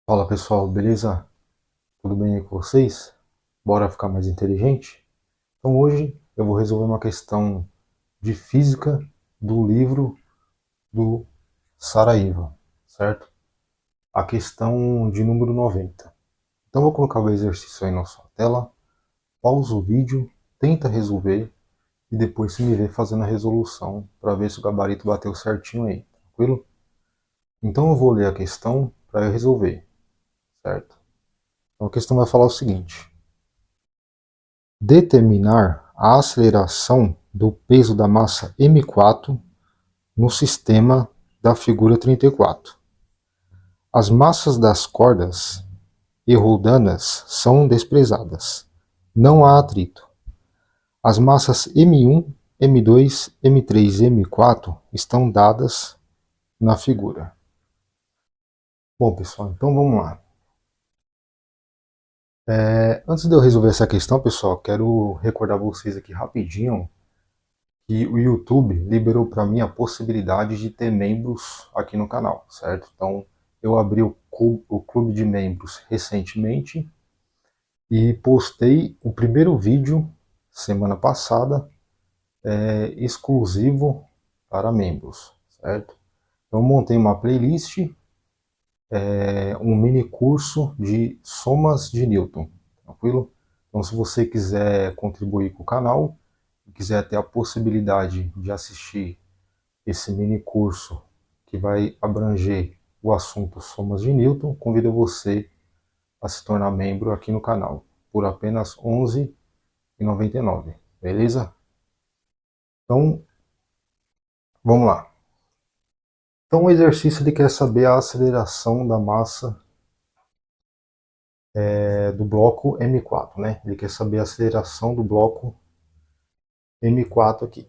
Fala pessoal, beleza? Tudo bem aí com vocês? Bora ficar mais inteligente? Então hoje eu vou resolver uma questão de física do livro do Saraiva, certo? A questão de número 90. Então eu vou colocar o exercício aí na sua tela, pausa o vídeo, tenta resolver e depois você me vê fazendo a resolução para ver se o gabarito bateu certinho aí, tranquilo? Então eu vou ler a questão para eu resolver, certo? Então a questão vai falar o seguinte: determinar a aceleração do peso da massa M4 no sistema da figura 34. As massas das cordas e roldanas são desprezadas. Não há atrito. As massas M1, M2, M3 e M4 estão dadas na figura. Bom, pessoal, então vamos lá. Antes de eu resolver essa questão, pessoal, quero recordar vocês aqui rapidinho que o YouTube liberou para mim a possibilidade de ter membros aqui no canal, certo? Então, eu abri o clube de membros recentemente e postei o primeiro vídeo semana passada, exclusivo para membros, certo? Então, eu montei uma playlist, um mini curso de somas de Newton, tranquilo? Então, se você quiser contribuir com o canal, quiser ter a possibilidade de assistir esse mini curso que vai abranger o assunto somas de Newton, convido você a se tornar membro aqui no canal por apenas R$ 11,99, beleza? Então, vamos lá. Então, o exercício ele quer saber a aceleração da massa do bloco M4, né? Ele quer saber a aceleração do bloco M4 aqui.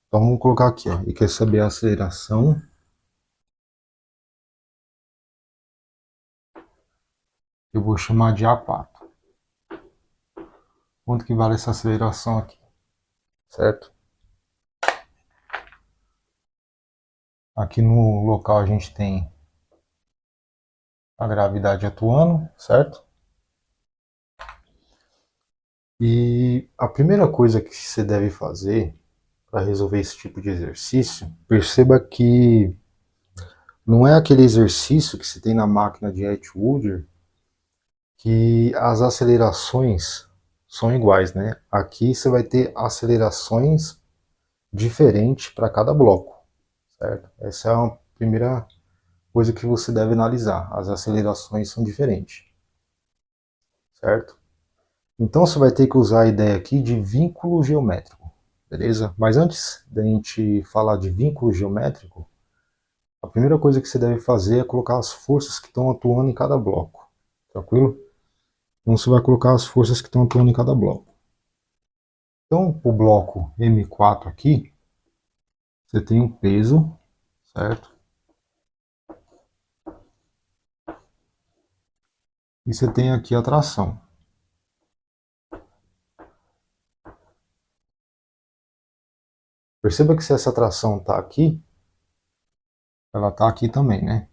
Então, vamos colocar aqui, ó. Ele quer saber a aceleração. Eu vou chamar de A4. Quanto que vale essa aceleração aqui, certo? Aqui no local a gente tem a gravidade atuando, certo? E a primeira coisa que você deve fazer para resolver esse tipo de exercício, perceba que não é aquele exercício que se tem na máquina de Atwood que as acelerações são iguais, né? Aqui você vai ter acelerações diferentes para cada bloco, certo? Essa é a primeira coisa que você deve analisar. As acelerações são diferentes, certo? Então você vai ter que usar a ideia aqui de vínculo geométrico, beleza? Mas antes da gente falar de vínculo geométrico, a primeira coisa que você deve fazer é colocar as forças que estão atuando em cada bloco, tranquilo? Então você vai colocar as forças que estão atuando em cada bloco. Então, o bloco M4 aqui, você tem um peso, certo? E você tem aqui a tração. Perceba que se essa tração está aqui, ela está aqui também, né?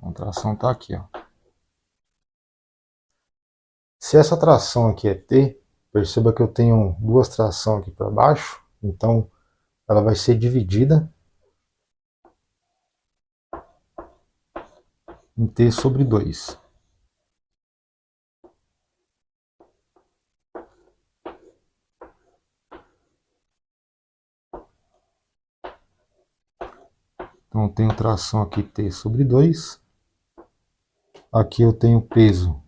A tração está aqui, ó. Se essa tração aqui é T, perceba que eu tenho duas trações aqui para baixo, então ela vai ser dividida em T sobre 2. Então eu tenho tração aqui T sobre 2. Aqui eu tenho peso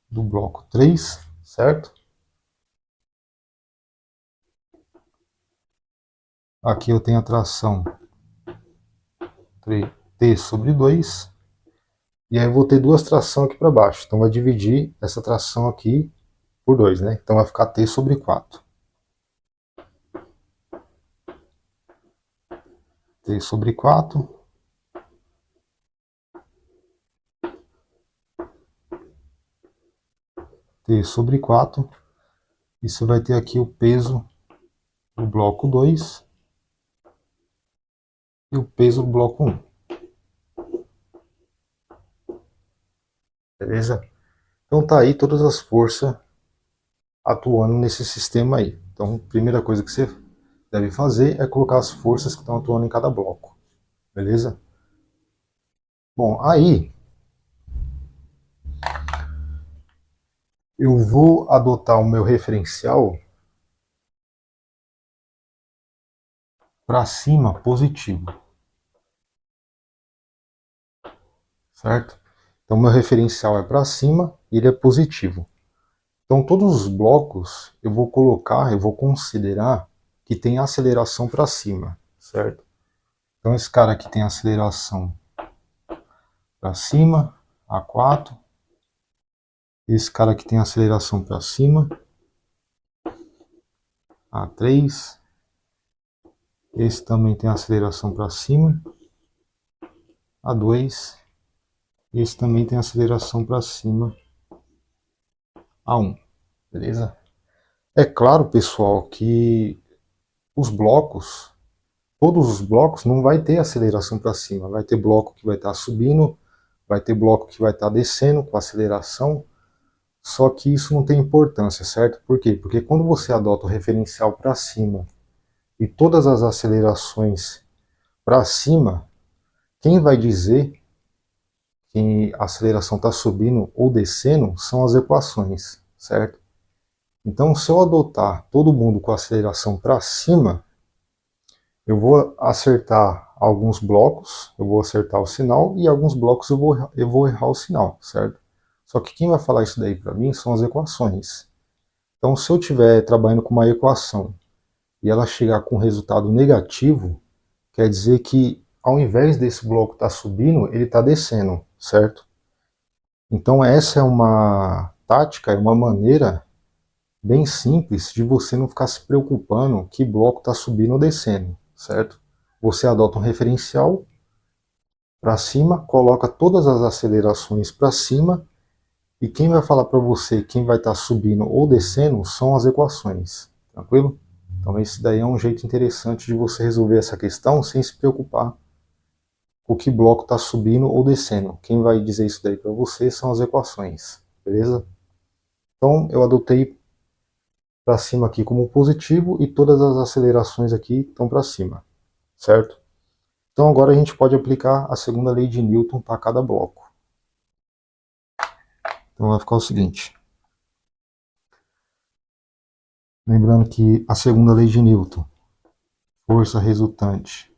do bloco 3, certo? Aqui eu tenho a tração T sobre 2. E aí eu vou ter duas trações aqui para baixo. Então vai dividir essa tração aqui por 2, né? Então vai ficar T sobre 4. T sobre 4. T sobre 4. E você vai ter aqui o peso do bloco 2 e o peso do bloco 1. Beleza? Então tá aí todas as forças atuando nesse sistema aí. Então, a primeira coisa que você deve fazer é colocar as forças que estão atuando em cada bloco. Beleza? Bom, aí eu vou adotar o meu referencial para cima positivo, certo? Então, meu referencial é para cima e ele é positivo. Então, todos os blocos eu vou colocar, eu vou considerar que tem aceleração para cima, certo? Então, esse cara aqui tem aceleração para cima, A4. Esse cara aqui tem aceleração para cima, A3. Esse também tem aceleração para cima, A2. Esse também tem aceleração para cima, A1. Beleza? É claro, pessoal, que os blocos, todos os blocos não vai ter aceleração para cima. Vai ter bloco que vai estar subindo, vai ter bloco que vai estar descendo com aceleração. Só que isso não tem importância, certo? Por quê? Porque quando você adota o referencial para cima e todas as acelerações para cima, quem vai dizer que a aceleração está subindo ou descendo são as equações, certo? Então, se eu adotar todo mundo com a aceleração para cima, eu vou acertar alguns blocos, eu vou acertar o sinal, e alguns blocos eu vou errar o sinal, certo? Só que quem vai falar isso daí para mim são as equações. Então, se eu estiver trabalhando com uma equação e ela chegar com um resultado negativo, quer dizer que ao invés desse bloco estar subindo, ele está descendo, certo? Então, essa é uma tática, é uma maneira bem simples de você não ficar se preocupando que bloco está subindo ou descendo, certo? Você adota um referencial para cima, coloca todas as acelerações para cima e quem vai falar para você quem vai estar subindo ou descendo são as equações, tranquilo? Então esse daí é um jeito interessante de você resolver essa questão sem se preocupar com que bloco está subindo ou descendo. Quem vai dizer isso daí para você são as equações, beleza? Então eu adotei para cima aqui como positivo e todas as acelerações aqui estão para cima, certo? Então agora a gente pode aplicar a segunda lei de Newton para cada bloco. Então vai ficar o seguinte. Lembrando que a segunda lei de Newton, força resultante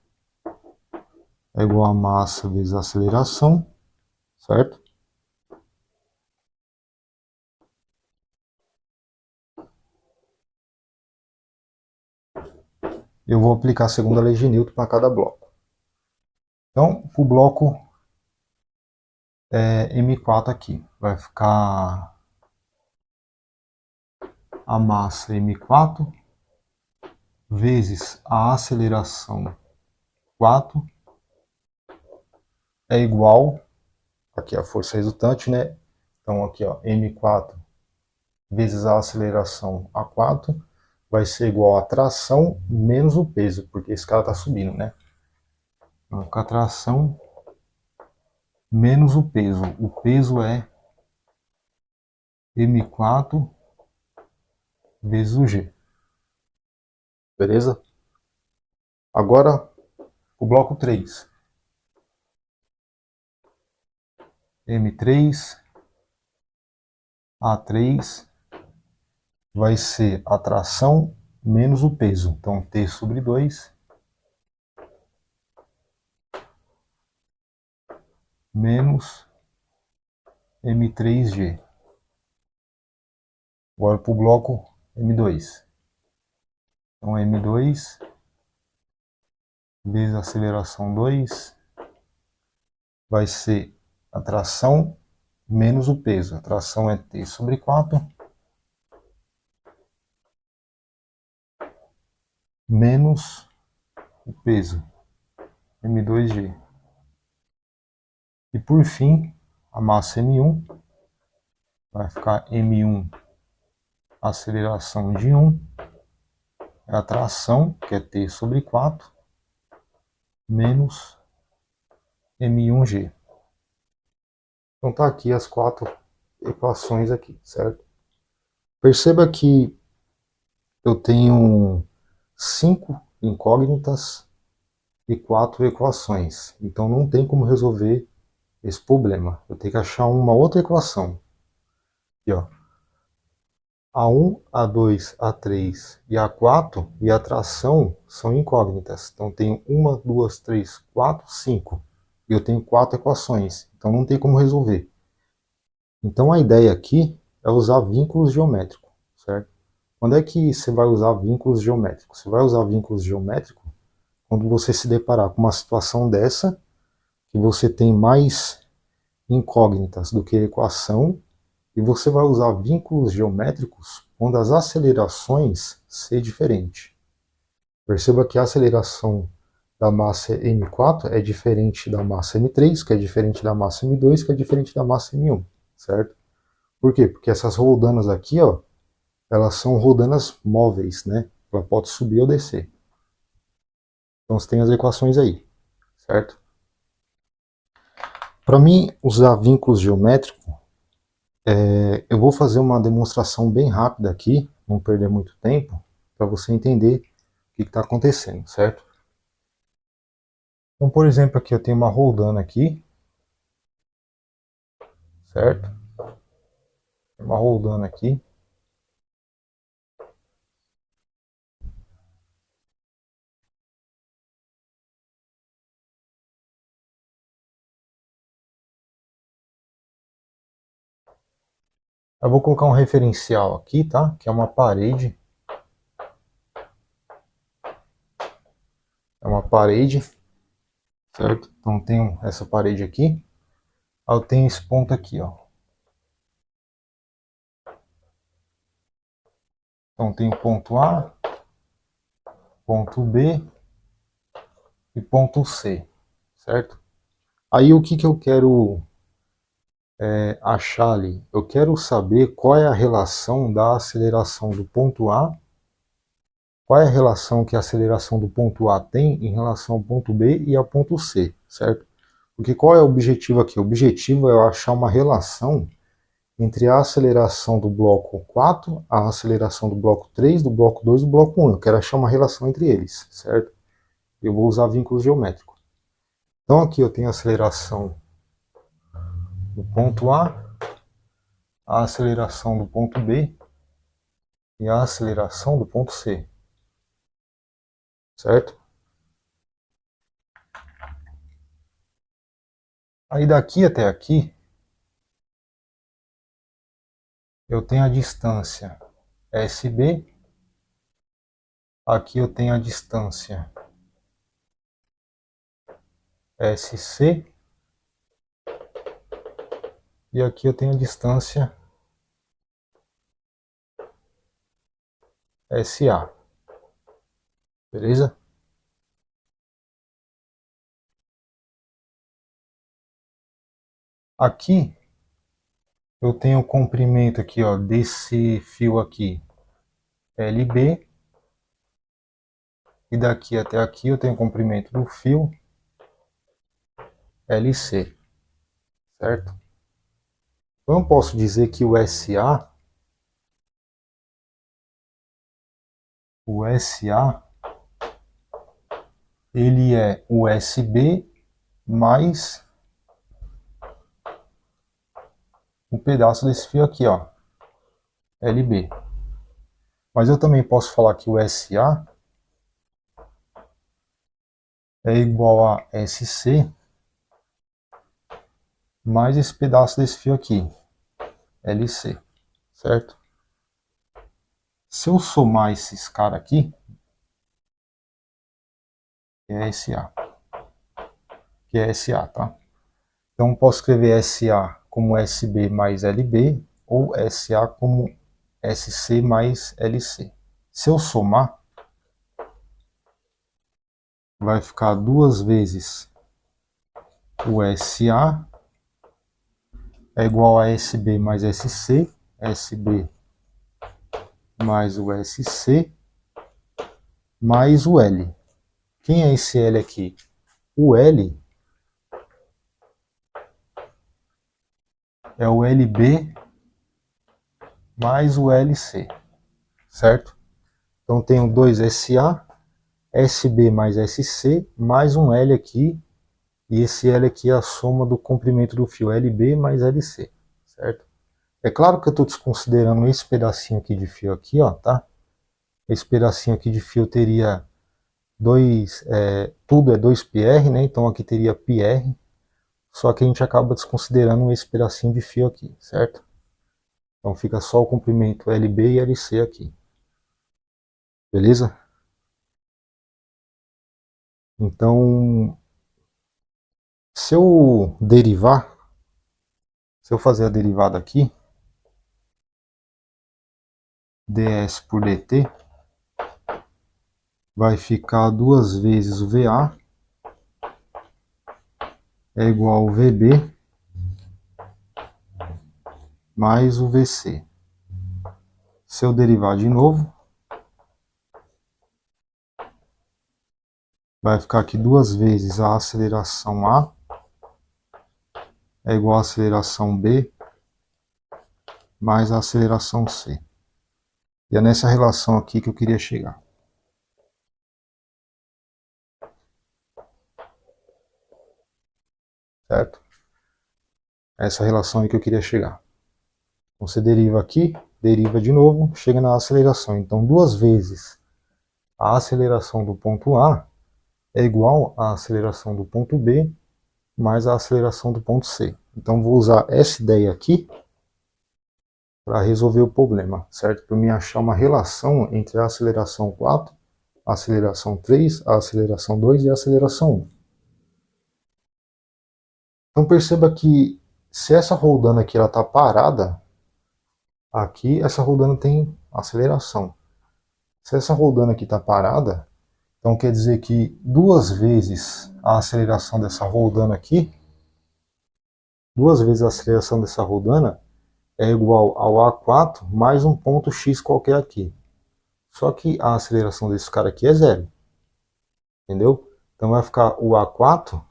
é igual a massa vezes a aceleração, certo? Eu vou aplicar a segunda lei de Newton para cada bloco. Então, o bloco M4 aqui, vai ficar a massa M4 vezes a aceleração 4 é igual, aqui a força resultante, né? Então aqui ó, M4 vezes a aceleração A4 vai ser igual a tração menos o peso, porque esse cara está subindo, né? Então, a tração menos o peso. O peso é M4 vezes o G. Beleza? Agora o bloco 3. M3, A3 vai ser a tração menos o peso. Então T sobre 2 menos M3G. Agora para o bloco M2. Então M2 vezes a aceleração 2 vai ser a tração menos o peso. A tração é T sobre 4 menos o peso, M2G. E por fim, a massa M1 vai ficar M1 aceleração de 1 é a tração, que é T sobre 4, menos M1G. Então tá aqui as 4 equações aqui, certo? Perceba que eu tenho 5 incógnitas e 4 equações. Então não tem como resolver esse problema. Eu tenho que achar uma outra equação. Aqui, ó. A1, A2, A3 e A4 e a tração são incógnitas. Então tenho 1, 2, 3, 4, 5. E eu tenho 4 equações. Então não tem como resolver. Então a ideia aqui é usar vínculos geométricos, certo? Quando é que você vai usar vínculos geométricos? Você vai usar vínculos geométricos quando você se deparar com uma situação dessa, que você tem mais incógnitas do que equação, e você vai usar vínculos geométricos quando as acelerações ser diferente. Perceba que a aceleração da massa M4 é diferente da massa M3, que é diferente da massa M2, que é diferente da massa M1, certo? Por quê? Porque essas roldanas aqui, ó, elas são roldanas móveis, né? Ela pode subir ou descer. Então você tem as equações aí, certo? Para mim usar vínculos geométricos, eu vou fazer uma demonstração bem rápida aqui, não perder muito tempo, para você entender o que está acontecendo, certo? Então, por exemplo, aqui eu tenho uma roldana aqui, certo? Uma roldana aqui. Eu vou colocar um referencial aqui, tá? Que é uma parede. É uma parede, certo? Então tenho essa parede aqui. Eu tenho esse ponto aqui, ó. Então tenho ponto A, ponto B e ponto C, certo? Aí o que eu quero achar ali? Eu quero saber qual é a relação da aceleração do ponto A, qual é a relação que a aceleração do ponto A tem em relação ao ponto B e ao ponto C, certo? Porque qual é o objetivo aqui? O objetivo é eu achar uma relação entre a aceleração do bloco 4, a aceleração do bloco 3, do bloco 2 e do bloco 1. Eu quero achar uma relação entre eles, certo? Eu vou usar vínculos geométricos. Então aqui eu tenho a aceleração do ponto a aceleração do ponto B e a aceleração do ponto C, certo? Aí daqui até aqui eu tenho a distância SB, aqui eu tenho a distância SC e aqui eu tenho a distância SA, beleza? Aqui eu tenho o comprimento aqui, ó, desse fio aqui, LB, e daqui até aqui eu tenho o comprimento do fio LC, certo? Então eu posso dizer que o SA ele é o SB mais um pedaço desse fio aqui, ó, LB. Mas eu também posso falar que o SA é igual a SC mais esse pedaço desse fio aqui, LC, certo? Se eu somar esses caras aqui, é SA, que é SA, tá? Então posso escrever SA como SB mais LB ou SA como SC mais LC. Se eu somar, vai ficar 2 vezes o SA é igual a SB mais SC, SB mais o SC, mais o L. Quem é esse L aqui? O L é o LB mais o LC, certo? Então tenho dois SA, SB mais SC, mais um L aqui, e esse L aqui é a soma do comprimento do fio LB mais LC, certo? É claro que eu estou desconsiderando esse pedacinho aqui de fio aqui, ó, tá? Esse pedacinho aqui de fio teria tudo é 2πr, né? Então aqui teria πr, só que a gente acaba desconsiderando esse pedacinho de fio aqui, certo? Então fica só o comprimento LB e LC aqui, beleza? Então, se eu derivar, se eu fazer a derivada aqui, ds por dt, vai ficar duas vezes o VA é igual ao VB mais o VC. Se eu derivar de novo, vai ficar aqui duas vezes a aceleração A é igual a aceleração B mais a aceleração C. E é nessa relação aqui que eu queria chegar. Certo? Essa relação aí que eu queria chegar. Então, você deriva aqui, deriva de novo, chega na aceleração. Então, duas vezes a aceleração do ponto A é igual à aceleração do ponto B mais a aceleração do ponto C. Então, vou usar essa ideia aqui para resolver o problema, certo? Para me achar uma relação entre a aceleração 4, a aceleração 3, a aceleração 2 e a aceleração 1. Então, perceba que se essa roldana aqui está parada, aqui essa roldana tem aceleração. Se essa roldana aqui está parada, então quer dizer que duas vezes a aceleração dessa roldana aqui, duas vezes a aceleração dessa roldana é igual ao A4 mais um ponto x qualquer aqui. Só que a aceleração desse cara aqui é zero. Entendeu? Então vai ficar o A4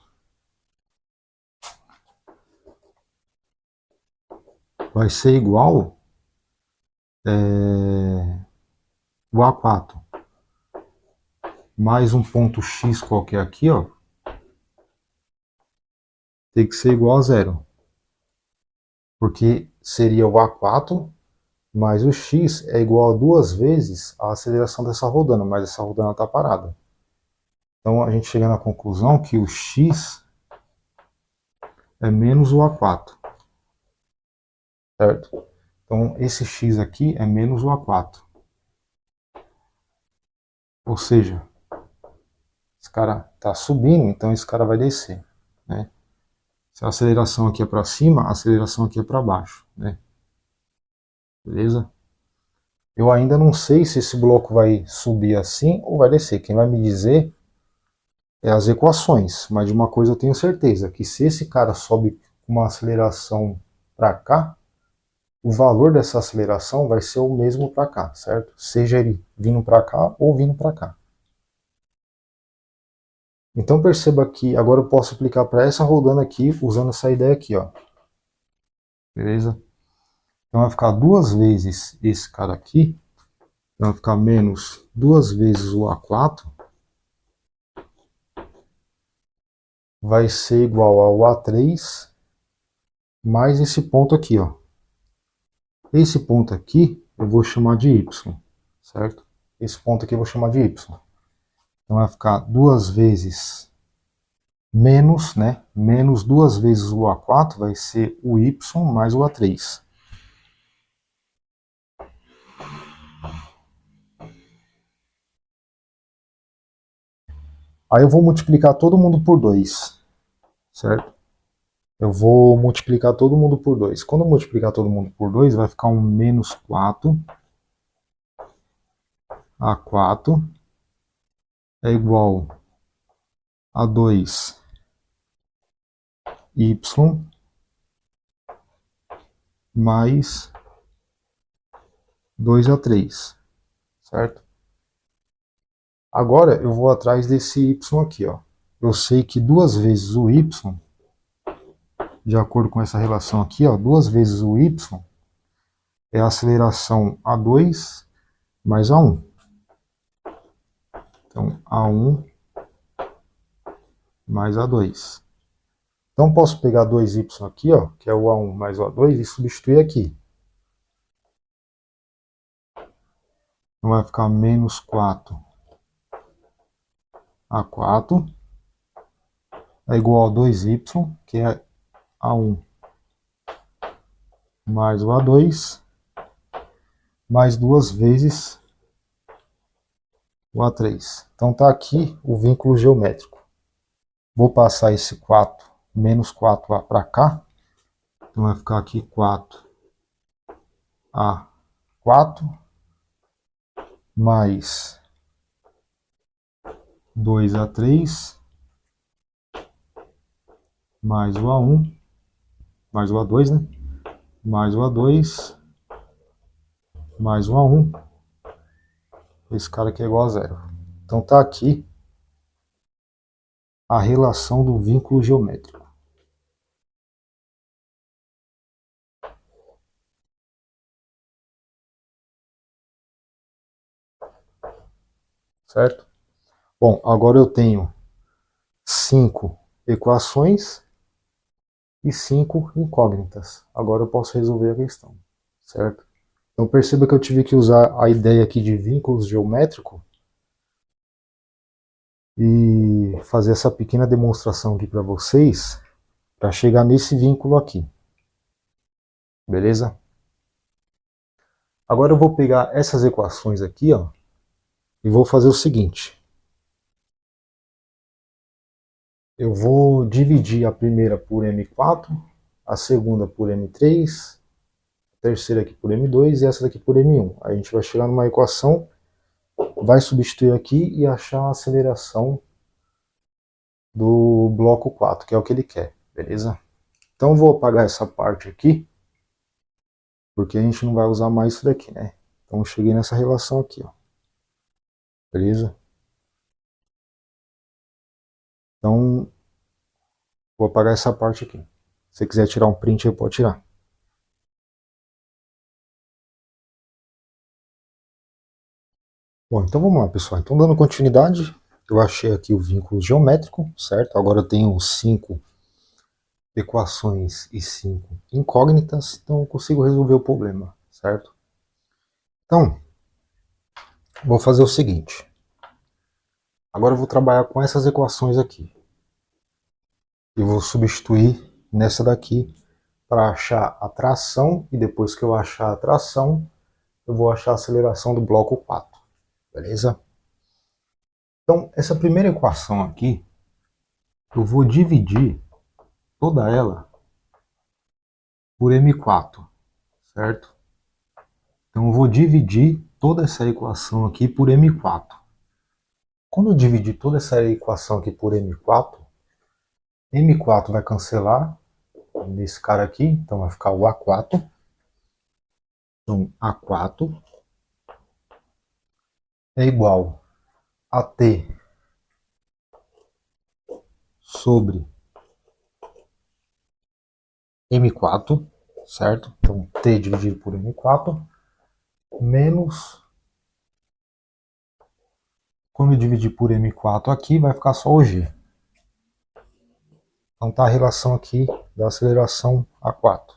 vai ser igual o A4 mais um ponto x qualquer aqui, ó, tem que ser igual a zero. Porque seria o A4 mais o x é igual a duas vezes a aceleração dessa rodana, mas essa rodana está parada. Então a gente chega na conclusão que o x é menos o A4, certo? Então esse x aqui é menos o A4. Ou seja, esse cara está subindo, então esse cara vai descer, né? Se a aceleração aqui é para cima, a aceleração aqui é para baixo, né? Beleza? Eu ainda não sei se esse bloco vai subir assim ou vai descer. Quem vai me dizer é as equações, mas de uma coisa eu tenho certeza, que se esse cara sobe com uma aceleração para cá, o valor dessa aceleração vai ser o mesmo para cá, certo? Seja ele vindo para cá ou vindo para cá. Então perceba que agora eu posso aplicar para essa rodando aqui, usando essa ideia aqui, ó. Beleza? Então vai ficar duas vezes esse cara aqui, então vai ficar menos duas vezes o A4, vai ser igual ao A3 mais esse ponto aqui, ó. Esse ponto aqui eu vou chamar de Y, certo? Esse ponto aqui eu vou chamar de Y. Então vai ficar duas vezes menos, né? Menos duas vezes o A4 vai ser o Y mais o A3. Aí eu vou multiplicar todo mundo por 2, certo? Eu vou multiplicar todo mundo por 2. Quando eu multiplicar todo mundo por 2, vai ficar um menos 4 A4 é igual a 2Y mais 2A3, certo? Agora eu vou atrás desse y aqui, ó. Eu sei que 2 vezes o y, de acordo com essa relação aqui, ó, 2 vezes o y é a aceleração A2 mais A1. Então, A1 mais A2. Então, posso pegar 2y aqui, ó, que é o A1 mais o A2, e substituir aqui. Então, vai ficar menos 4A4 é igual a 2y, que é A1 mais o A2, mais 2 vezes o A3. Então, tá aqui o vínculo geométrico. Vou passar esse 4, menos 4A para cá. Então, vai ficar aqui 4A4 mais 2A3 mais o A1, mais o A2, né? Mais o A2, mais o A1. Esse cara aqui é igual a zero. Então tá aqui a relação do vínculo geométrico. Certo? Bom, agora eu tenho 5 equações e 5 incógnitas. Agora eu posso resolver a questão. Certo? Então perceba que eu tive que usar a ideia aqui de vínculos geométricos e fazer essa pequena demonstração aqui para vocês, para chegar nesse vínculo aqui. Beleza? Agora eu vou pegar essas equações aqui, ó, e vou fazer o seguinte. Eu vou dividir a primeira por M4, a segunda por M3, a terceira aqui por M2 e essa daqui por M1. Aí a gente vai chegar numa equação, vai substituir aqui e achar a aceleração do bloco 4, que é o que ele quer, beleza? Então vou apagar essa parte aqui, porque a gente não vai usar mais isso daqui, né? Então eu cheguei nessa relação aqui, ó. Beleza? Então vou apagar essa parte aqui. Se você quiser tirar um print, aí pode tirar. Bom, então vamos lá, pessoal. Então, dando continuidade, eu achei aqui o vínculo geométrico, certo? Agora eu tenho 5 equações e 5 incógnitas, então eu consigo resolver o problema, certo? Então, vou fazer o seguinte. Agora eu vou trabalhar com essas equações aqui. E vou substituir nessa daqui para achar a tração, e depois que eu achar a tração, eu vou achar a aceleração do bloco 4, beleza? Então, essa primeira equação aqui, eu vou dividir toda ela por M4, certo? Então eu vou dividir toda essa equação aqui por M4. Quando eu dividir toda essa equação aqui por M4, M4 vai cancelar nesse cara aqui, então vai ficar o A4. Então A4 é igual a T sobre M4, certo? Então T dividido por M4 menos, quando eu dividir por M4 aqui, vai ficar só o G. Então tá a relação aqui da aceleração A4.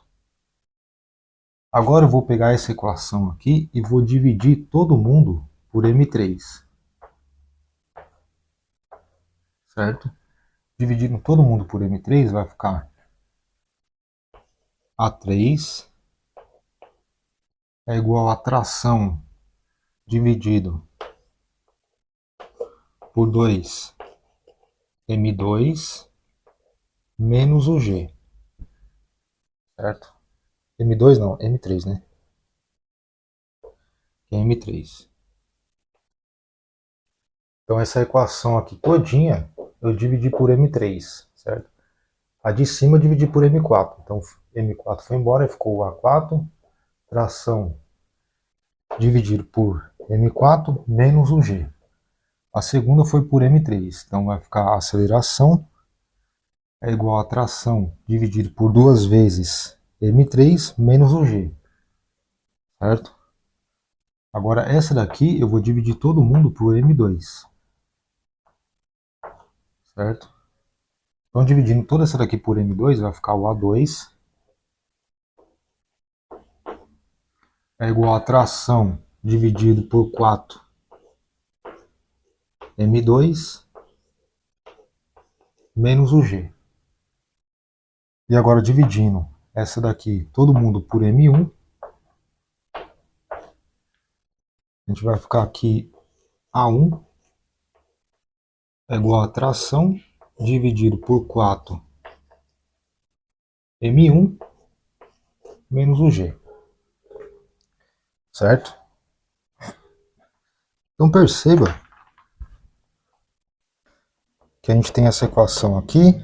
Agora eu vou pegar essa equação aqui e vou dividir todo mundo por M3. Certo? Dividindo todo mundo por M3 vai ficar A3 é igual a tração dividido por 2 M2 menos o G. Certo? M2 não, M3, né? Que é M3. Então essa equação aqui todinha eu dividi por M3, certo? A de cima eu dividi por M4. Então M4 foi embora e ficou o A4, tração dividido por M4 menos o G. A segunda foi por M3. Então vai ficar a aceleração é igual a tração dividido por 2 vezes M3 menos o G. Certo? Agora essa daqui eu vou dividir todo mundo por M2. Certo? Então dividindo toda essa daqui por M2 vai ficar o A2 é igual a tração dividido por 4 M2 menos o G. E agora dividindo essa daqui todo mundo por M1, a gente vai ficar aqui A1 é igual a tração dividido por 4 M1 menos o G. Certo? Então perceba que a gente tem essa equação aqui,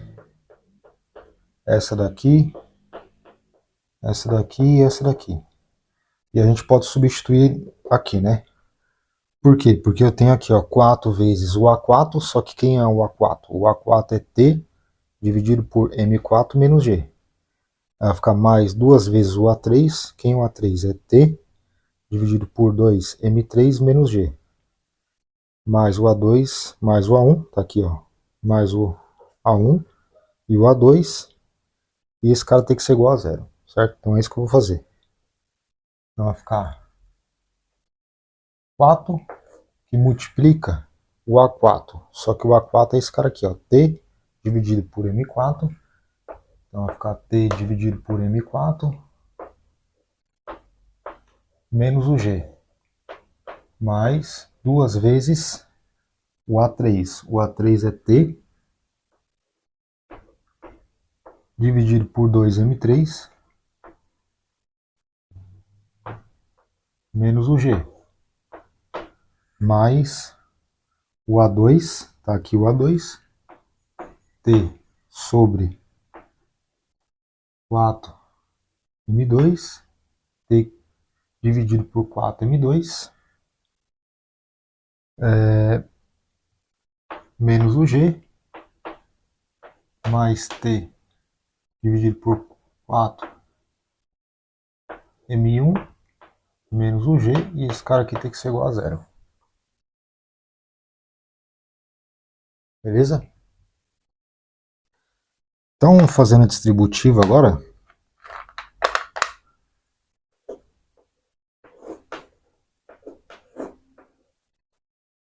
essa daqui e essa daqui. E a gente pode substituir aqui, né? Por quê? Porque eu tenho aqui, ó, 4 vezes o A4, só que quem é o A4? O A4 é T dividido por M4 menos G. Vai ficar mais 2 vezes o A3, quem é o A3? É T dividido por 2 M3 menos G. Mais o A2, mais o A1, tá aqui, ó, mais o A1 e o A2, e esse cara tem que ser igual a zero, certo? Então é isso que eu vou fazer. Então vai ficar 4 que multiplica o A4, só que o A4 é esse cara aqui, ó, T dividido por M4, então vai ficar T dividido por M4 menos o G, mais 2 vezes o A3. O A3 é T dividido por 2M3 menos o G, mais o A2, tá aqui o A2, T sobre 4M2, T dividido por 4M2, menos o G, mais T dividido por 4M1, menos o G, e esse cara aqui tem que ser igual a zero. Beleza? Então, fazendo a distributiva agora,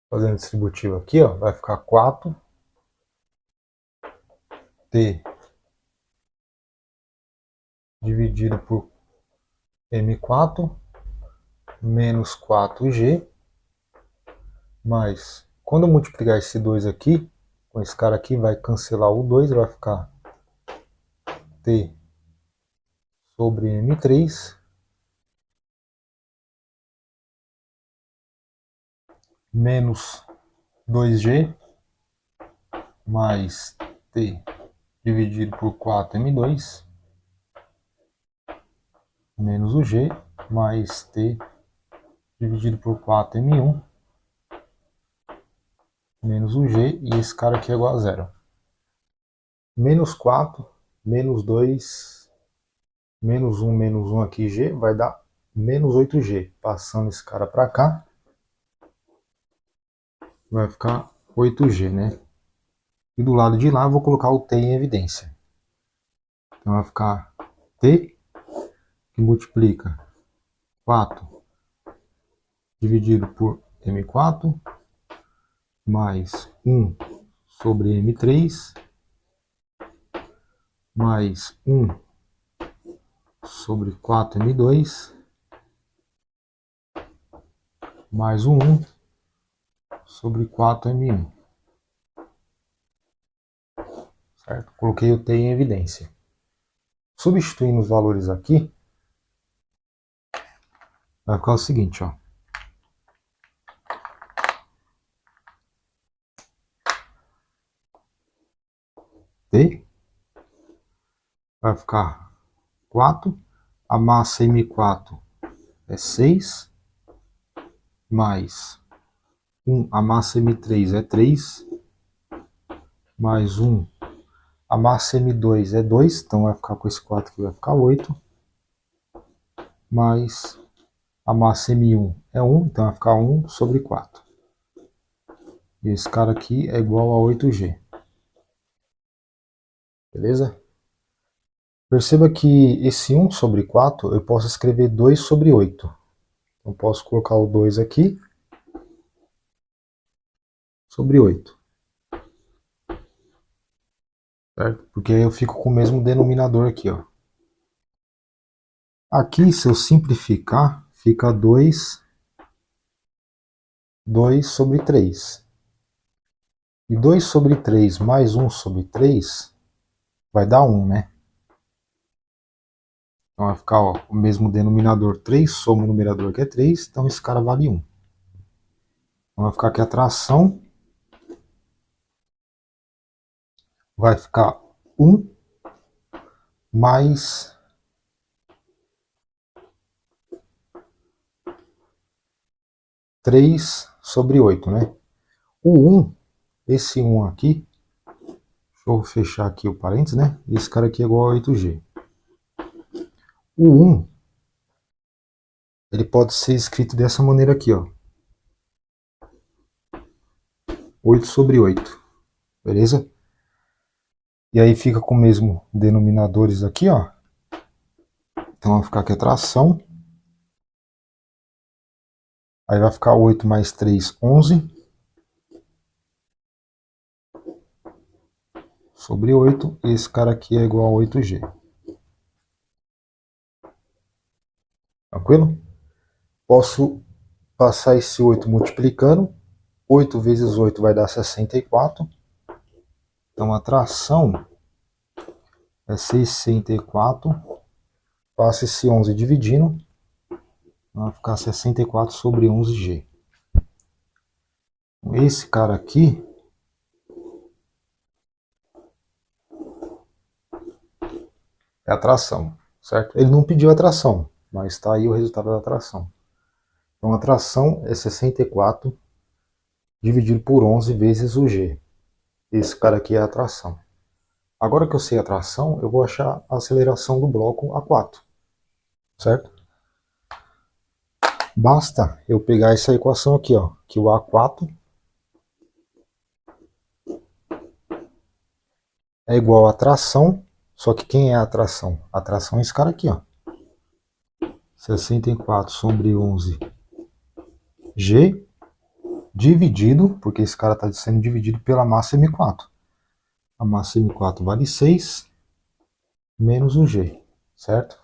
fazendo a distributiva aqui, ó, vai ficar 4T dividido por M4 menos 4G, mais, quando eu multiplicar esse 2 aqui, com esse cara aqui, vai cancelar o 2, vai ficar T sobre M3 menos 2G mais T dividido por 4M2 menos o G mais T dividido por 4M1 menos o G, e esse cara aqui é igual a zero. Menos 4, menos 2, menos 1 aqui, G, vai dar menos 8G. Passando esse cara para cá, vai ficar 8G, né? E do lado de lá eu vou colocar o T em evidência. Então vai ficar T, que multiplica 4 dividido por M4, mais 1 sobre M3, mais 1 sobre 4M2, mais 1 sobre 4M1. Certo? Coloquei o T em evidência. Substituindo os valores aqui, vai ficar o seguinte, ó. T vai ficar 4, a massa M4 é 6, mais A massa M3 é 3, mais 1. A massa M2 é 2, então vai ficar com esse 4 aqui, vai ficar 8. Mais a massa M1 é 1, então vai ficar 1 sobre 4. E esse cara aqui é igual a 8G. Beleza? Perceba que esse 1 sobre 4 eu posso escrever 2 sobre 8. Então posso colocar o 2 aqui sobre 8. Certo? Porque aí eu fico com o mesmo denominador aqui, ó. Aqui, se eu simplificar, fica 2 sobre 3. E 2 sobre 3 mais 1 sobre 3 vai dar 1, né? Então vai ficar, ó, o mesmo denominador 3 sobre o numerador que é 3, então esse cara vale 1. Então vai ficar que a tração vai ficar 1 mais 3 sobre 8, né? O 1, esse 1 aqui, deixa eu fechar aqui o parênteses, né? Esse cara aqui é igual a 8G. O 1, ele pode ser escrito dessa maneira aqui, ó. 8 sobre 8, beleza? E aí fica com o mesmo denominadores aqui, ó. Então vai ficar aqui a tração. Aí vai ficar 8 mais 3, 11. Sobre 8. E esse cara aqui é igual a 8G. Tranquilo? Posso passar esse 8 multiplicando. 8 vezes 8 vai dar 64. Então a tração é 64. Passa esse 11 dividindo. Vai ficar 64 sobre 11G. Esse cara aqui é a tração, certo? Ele não pediu a tração, mas está aí o resultado da tração. Então a tração é 64 dividido por 11 vezes o G. Esse cara aqui é a tração. Agora que eu sei a tração, eu vou achar a aceleração do bloco A4, certo? Basta eu pegar essa equação aqui, ó, que o A4 é igual a tração, só que quem é a tração? A tração é esse cara aqui, ó. 64 sobre 11 G dividido, porque esse cara está sendo dividido pela massa M4. A massa M4 vale 6 menos o G, certo?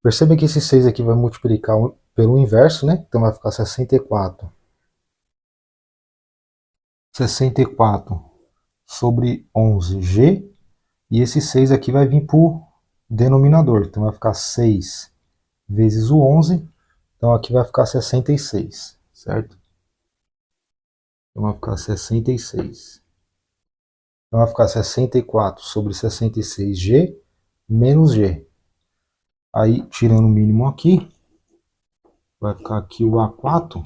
Perceba que esse 6 aqui vai multiplicar pelo inverso, né? Então vai ficar 64 sobre 11G. E esse 6 aqui vai vir por denominador. Então vai ficar 6 vezes o 11. Então aqui vai ficar 66, certo? Então vai ficar 66. Então vai ficar 64 sobre 66G menos G. Aí, tirando o mínimo aqui, vai ficar aqui o A4.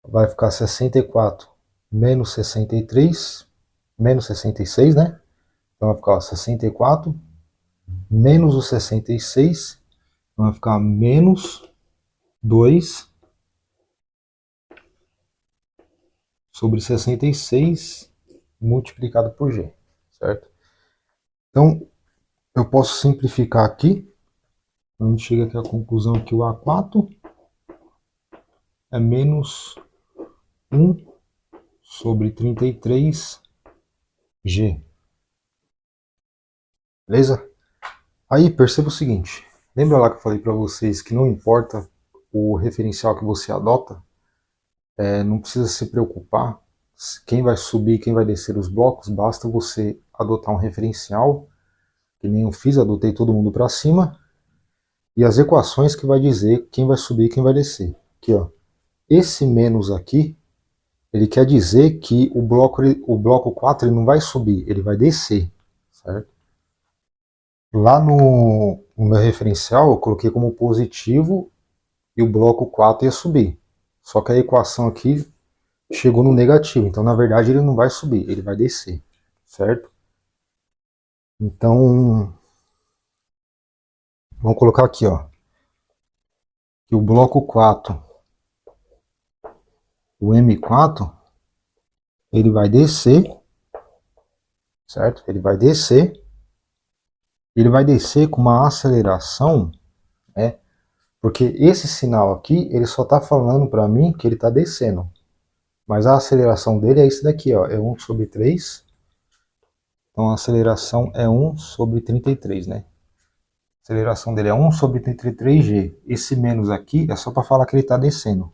Vai ficar 64 menos 63, menos 66, né? Então vai ficar ó, 64 menos o 66, então vai ficar menos 2 sobre 66 multiplicado por G, certo? Então eu posso simplificar aqui, a gente chega aqui à conclusão que o A4 é menos 1 sobre 33G. Beleza? Aí perceba o seguinte, lembra lá que eu falei para vocês que não importa o referencial que você adota, não precisa se preocupar quem vai subir e quem vai descer os blocos, basta você adotar um referencial, que nem eu fiz, adotei todo mundo para cima, e as equações que vai dizer quem vai subir e quem vai descer. Aqui, ó. Esse menos aqui, ele quer dizer que o bloco 4 ele não vai subir, ele vai descer, certo? Lá no meu referencial eu coloquei como positivo e o bloco 4 ia subir, Só que a equação aqui chegou no negativo, então na verdade ele não vai subir, ele vai descer, certo? Então, vamos colocar aqui, ó, que o bloco 4, o M4, ele vai descer, certo? Ele vai descer com uma aceleração, né? Porque esse sinal aqui, ele só está falando para mim que ele está descendo. Mas a aceleração dele é isso daqui, ó, é 1 sobre 3. Então a aceleração é 1 sobre 33, né? A aceleração dele é 1 sobre 33g. Esse menos aqui é só para falar que ele está descendo.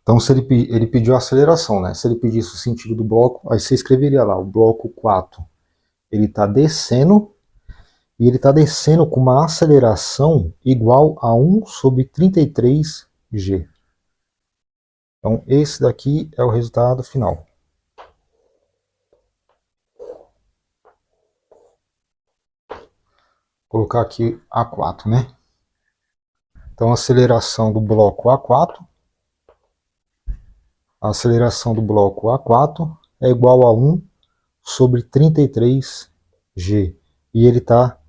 Então, se ele pediu a aceleração, né? Se ele pedisse o sentido do bloco, aí você escreveria lá, o bloco 4, ele está descendo, e ele está descendo com uma aceleração igual a 1 sobre 33g. Então, esse daqui é o resultado final. Vou colocar aqui A4, né? Então, a aceleração do bloco A4, é igual a 1 sobre 33g. E ele está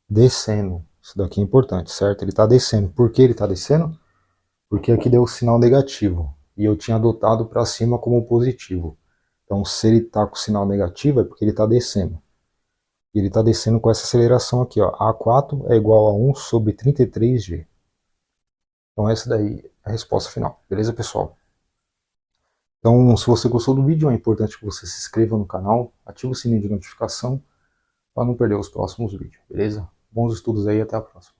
descendo. Isso daqui é importante, certo? Ele está descendo. Por que ele está descendo? Porque aqui deu o sinal negativo. E eu tinha adotado para cima como positivo. Então, se ele está com o sinal negativo, é porque ele está descendo. E ele está descendo com essa aceleração aqui, ó. A4 é igual a 1 sobre 33g. Então, essa daí é a resposta final. Beleza, pessoal? Então, se você gostou do vídeo, é importante que você se inscreva no canal, ative o sininho de notificação para não perder os próximos vídeos, beleza? Bons estudos aí, até a próxima.